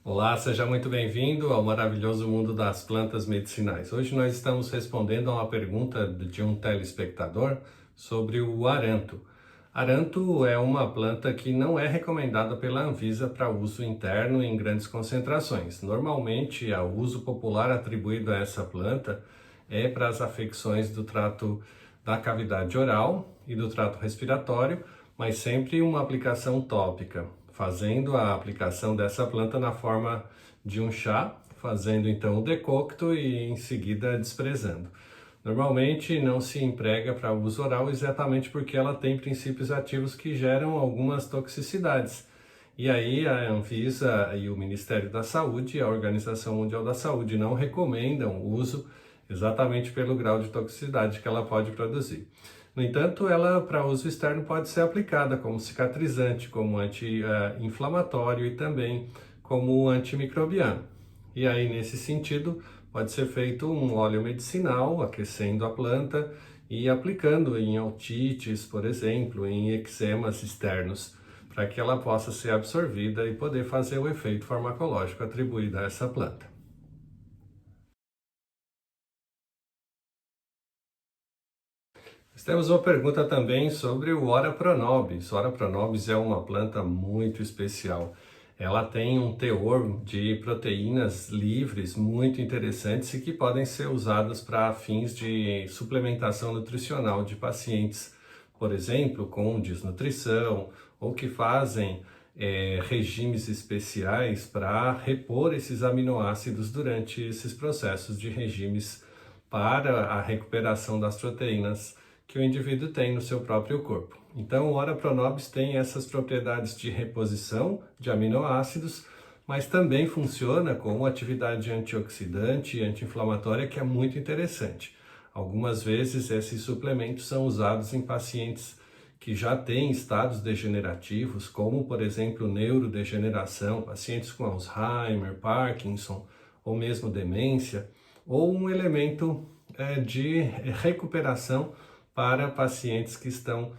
Olá, seja muito bem-vindo ao maravilhoso mundo das plantas medicinais. Hoje nós estamos respondendo a uma pergunta de um telespectador sobre o aranto. Aranto é uma planta que não é recomendada pela Anvisa para uso interno em grandes concentrações. Normalmente, o uso popular atribuído a essa planta é para as afecções do trato da cavidade oral e do trato respiratório, mas sempre uma aplicação tópica, fazendo a aplicação dessa planta na forma de um chá, fazendo então o decocto e em seguida desprezando. Normalmente não se emprega para uso oral exatamente porque ela tem princípios ativos que geram algumas toxicidades. E aí a Anvisa e o Ministério da Saúde e a Organização Mundial da Saúde não recomendam o uso exatamente pelo grau de toxicidade que ela pode produzir. No entanto, ela para uso externo pode ser aplicada como cicatrizante, como anti-inflamatório e também como antimicrobiano. E aí, nesse sentido, pode ser feito um óleo medicinal, aquecendo a planta e aplicando em otites, por exemplo, em eczemas externos, para que ela possa ser absorvida e poder fazer o efeito farmacológico atribuído a essa planta. Nós temos uma pergunta também sobre o Ora pronobis. Ora pronobis é uma planta muito especial. Ela tem um teor de proteínas livres muito interessantes e que podem ser usadas para fins de suplementação nutricional de pacientes, por exemplo, com desnutrição ou que fazem regimes especiais para repor esses aminoácidos durante esses processos de regimes para a recuperação das proteínas que o indivíduo tem no seu próprio corpo. Então, o Ora pronobis tem essas propriedades de reposição de aminoácidos, mas também funciona com atividade antioxidante e anti-inflamatória que é muito interessante. Algumas vezes esses suplementos são usados em pacientes que já têm estados degenerativos, como por exemplo neurodegeneração, pacientes com Alzheimer, Parkinson ou mesmo demência, ou um elemento de recuperação para pacientes que estão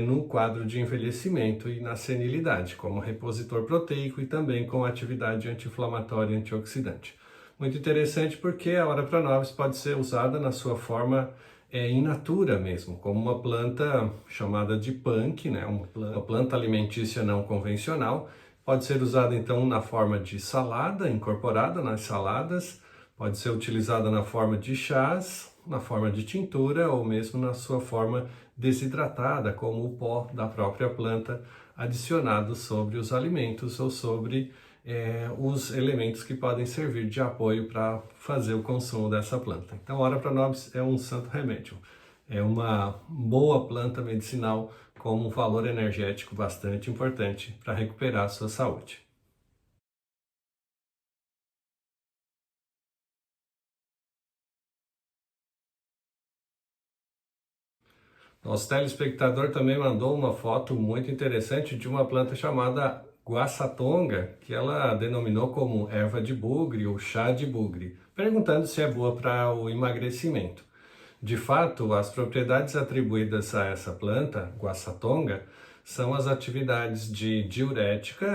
no quadro de envelhecimento e na senilidade, como repositor proteico e também com atividade anti-inflamatória e antioxidante. Muito interessante porque a Ora pronobis pode ser usada na sua forma in natura mesmo, como uma planta chamada de punk, né? Uma planta alimentícia não convencional. Pode ser usada então na forma de salada, incorporada nas saladas, pode ser utilizada na forma de chás, na forma de tintura ou mesmo na sua forma desidratada, como o pó da própria planta adicionado sobre os alimentos ou sobre os elementos que podem servir de apoio para fazer o consumo dessa planta. Então, Ora pronobis é um santo remédio. É uma boa planta medicinal com um valor energético bastante importante para recuperar a sua saúde. Nosso telespectador também mandou uma foto muito interessante de uma planta chamada guaçatonga, que ela denominou como erva de bugre ou chá de bugre, perguntando se é boa para o emagrecimento. De fato, as propriedades atribuídas a essa planta, guaçatonga, são as atividades de diurética,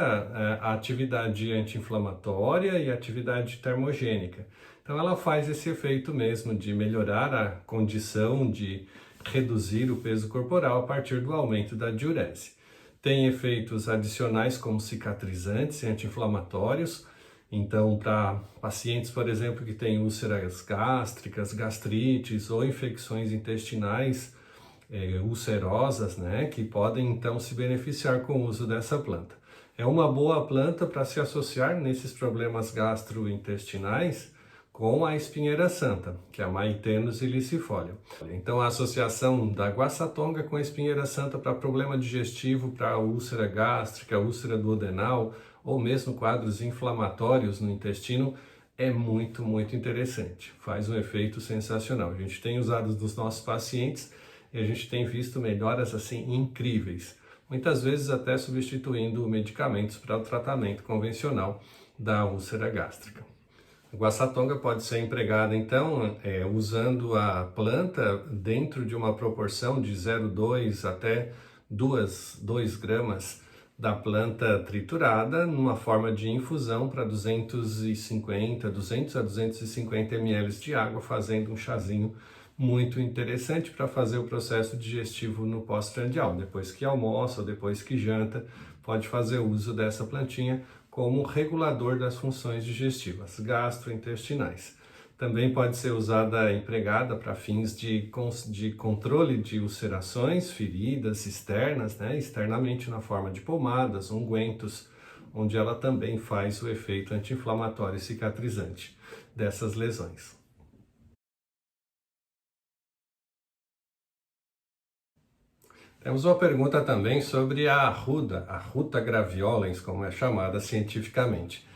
a atividade anti-inflamatória e a atividade termogênica. Então ela faz esse efeito mesmo de melhorar a condição de reduzir o peso corporal a partir do aumento da diurese. Tem efeitos adicionais como cicatrizantes e anti-inflamatórios. Então, para pacientes, por exemplo, que têm úlceras gástricas, gastrites ou infecções intestinais ulcerosas, né, que podem então se beneficiar com o uso dessa planta. É uma boa planta para se associar nesses problemas gastrointestinais com a espinheira santa, que é a Maitenus ilicifolia. Então, a associação da guaçatonga com a espinheira santa para problema digestivo, para úlcera gástrica, úlcera duodenal, ou mesmo quadros inflamatórios no intestino, é muito, muito interessante. Faz um efeito sensacional. A gente tem usado nos nossos pacientes e a gente tem visto melhoras assim incríveis. Muitas vezes até substituindo medicamentos para o tratamento convencional da úlcera gástrica. A guaçatonga pode ser empregada, então, usando a planta dentro de uma proporção de 0,2 até 2 gramas da planta triturada numa forma de infusão para 200 a 250 ml de água, fazendo um chazinho muito interessante para fazer o processo digestivo no pós-prandial. Depois que almoça ou depois que janta, pode fazer uso dessa plantinha como regulador das funções digestivas, gastrointestinais. Também pode ser usada, empregada para fins de controle de ulcerações, feridas externas, né? Externamente na forma de pomadas, ungüentos, onde ela também faz o efeito anti-inflamatório e cicatrizante dessas lesões. Temos uma pergunta também sobre a arruda, a Ruta graveolens, como é chamada cientificamente.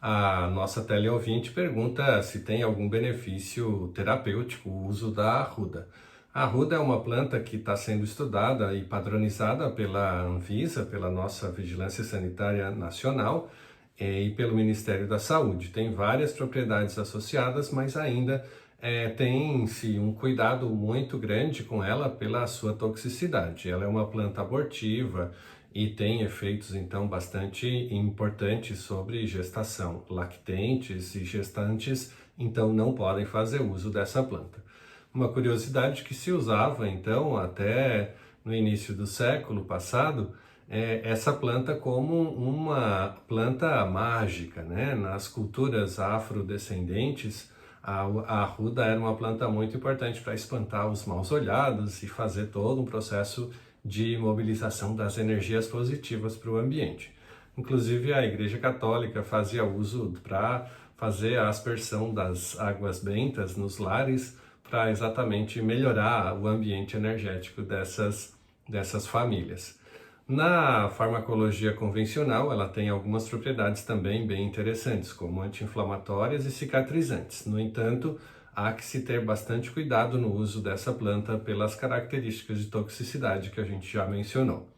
A nossa teleouvinte pergunta se tem algum benefício terapêutico o uso da arruda. A arruda é uma planta que está sendo estudada e padronizada pela Anvisa, pela nossa Vigilância Sanitária Nacional e pelo Ministério da Saúde. Tem várias propriedades associadas, mas ainda tem-se um cuidado muito grande com ela pela sua toxicidade. Ela é uma planta abortiva e tem efeitos, então, bastante importantes sobre gestação. Lactentes e gestantes, então, não podem fazer uso dessa planta. Uma curiosidade que se usava, então, até no início do século passado, essa planta como uma planta mágica, né? Nas culturas afrodescendentes, a arruda era uma planta muito importante para espantar os maus-olhados e fazer todo um processo de mobilização das energias positivas para o ambiente. Inclusive, a Igreja Católica fazia uso para fazer a aspersão das águas bentas nos lares para exatamente melhorar o ambiente energético dessas famílias. Na farmacologia convencional, ela tem algumas propriedades também bem interessantes, como anti-inflamatórias e cicatrizantes. No entanto, há que se ter bastante cuidado no uso dessa planta pelas características de toxicidade que a gente já mencionou.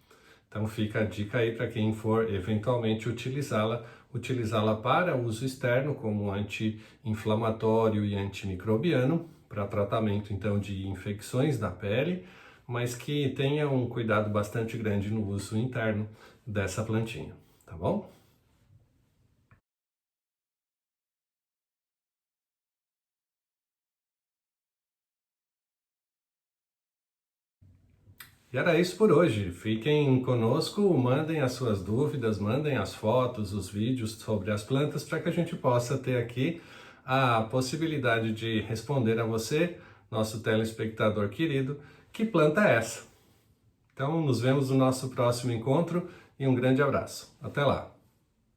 Então fica a dica aí para quem for eventualmente utilizá-la para uso externo como anti-inflamatório e antimicrobiano, para tratamento então de infecções da pele, mas que tenha um cuidado bastante grande no uso interno dessa plantinha, tá bom? E era isso por hoje. Fiquem conosco, mandem as suas dúvidas, mandem as fotos, os vídeos sobre as plantas para que a gente possa ter aqui a possibilidade de responder a você, nosso telespectador querido, que planta é essa? Então, nos vemos no nosso próximo encontro e um grande abraço. Até lá!